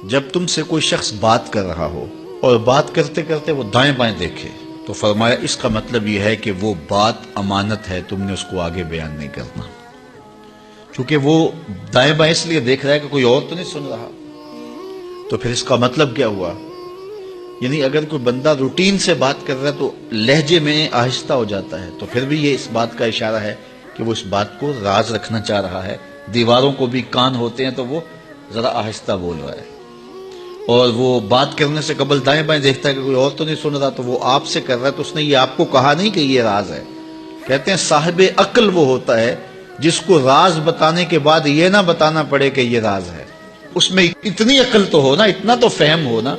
جب تم سے کوئی شخص بات کر رہا ہو اور بات کرتے کرتے وہ دائیں بائیں دیکھے تو فرمایا اس کا مطلب یہ ہے کہ وہ بات امانت ہے، تم نے اس کو آگے بیان نہیں کرنا، کیونکہ وہ دائیں بائیں اس لیے دیکھ رہا ہے کہ کوئی اور تو نہیں سن رہا۔ تو پھر اس کا مطلب کیا ہوا؟ یعنی اگر کوئی بندہ روٹین سے بات کر رہا ہے تو لہجے میں آہستہ ہو جاتا ہے، تو پھر بھی یہ اس بات کا اشارہ ہے کہ وہ اس بات کو راز رکھنا چاہ رہا ہے۔ دیواروں کو بھی کان ہوتے ہیں تو وہ ذرا آہستہ بول رہا ہے، اور وہ بات کرنے سے قبل دائیں بائیں دیکھتا ہے کہ کوئی اور تو نہیں سن رہا، تو وہ آپ سے کر رہا ہے، تو اس نے یہ آپ کو کہا نہیں کہ یہ راز ہے۔ کہتے ہیں صاحب عقل وہ ہوتا ہے جس کو راز بتانے کے بعد یہ نہ بتانا پڑے کہ یہ راز ہے۔ اس میں اتنی عقل تو ہو نا، اتنا تو فہم ہو نا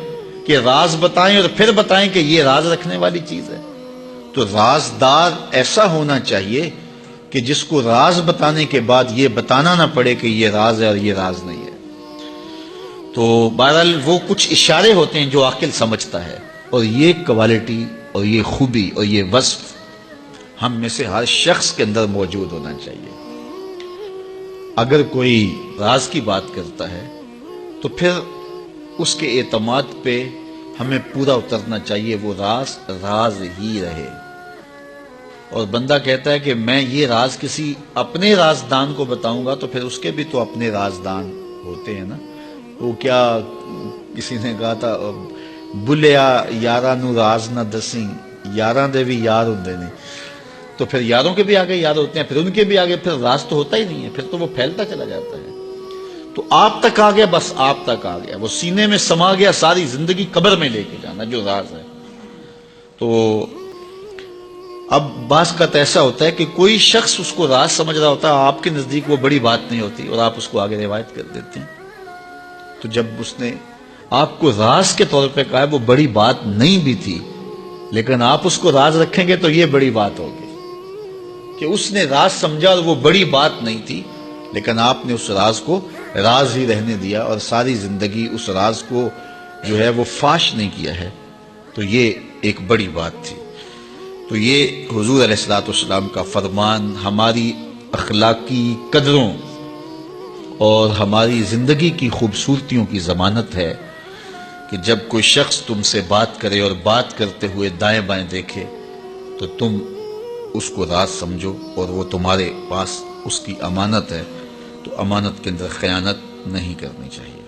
کہ راز بتائیں اور پھر بتائیں کہ یہ راز رکھنے والی چیز ہے۔ تو رازدار ایسا ہونا چاہیے کہ جس کو راز بتانے کے بعد یہ بتانا نہ پڑے کہ یہ راز ہے اور یہ راز نہیں ہے۔ تو بہرحال وہ کچھ اشارے ہوتے ہیں جو عاقل سمجھتا ہے، اور یہ کوالٹی اور یہ خوبی اور یہ وصف ہم میں سے ہر شخص کے اندر موجود ہونا چاہیے۔ اگر کوئی راز کی بات کرتا ہے تو پھر اس کے اعتماد پہ ہمیں پورا اترنا چاہیے، وہ راز راز ہی رہے۔ اور بندہ کہتا ہے کہ میں یہ راز کسی اپنے رازدان کو بتاؤں گا، تو پھر اس کے بھی تو اپنے رازدان ہوتے ہیں نا۔ وہ کیا کسی نے کہا تھا، بلیا یاراں نو راز نہ دسیں، یاراں دے بھی یار ہوندے نے۔ تو پھر یاروں کے بھی آگے یار ہوتے ہیں، پھر ان کے بھی آگے پھر راز تو ہوتا ہی نہیں ہے، پھر تو وہ پھیلتا چلا جاتا ہے۔ تو آپ تک آ گیا، بس آپ تک آ گیا، وہ سینے میں سما گیا، ساری زندگی قبر میں لے کے جانا جو راز ہے۔ تو اب بعض کا تو ایسا ہوتا ہے کہ کوئی شخص اس کو راز سمجھ رہا ہوتا ہے، آپ کے نزدیک وہ بڑی بات نہیں ہوتی، اور آپ اس کو آگے روایت کر دیتے ہیں۔ تو جب اس نے آپ کو راز کے طور پہ کہا ہے، وہ بڑی بات نہیں بھی تھی، لیکن آپ اس کو راز رکھیں گے تو یہ بڑی بات ہوگی کہ اس نے راز سمجھا اور وہ بڑی بات نہیں تھی، لیکن آپ نے اس راز کو راز ہی رہنے دیا اور ساری زندگی اس راز کو جو ہے وہ فاش نہیں کیا ہے، تو یہ ایک بڑی بات تھی۔ تو یہ حضور علیہ السلام کا فرمان ہماری اخلاقی قدروں اور ہماری زندگی کی خوبصورتیوں کی ضمانت ہے کہ جب کوئی شخص تم سے بات کرے اور بات کرتے ہوئے دائیں بائیں دیکھے تو تم اس کو راز سمجھو، اور وہ تمہارے پاس اس کی امانت ہے، تو امانت کے اندر خیانت نہیں کرنی چاہیے۔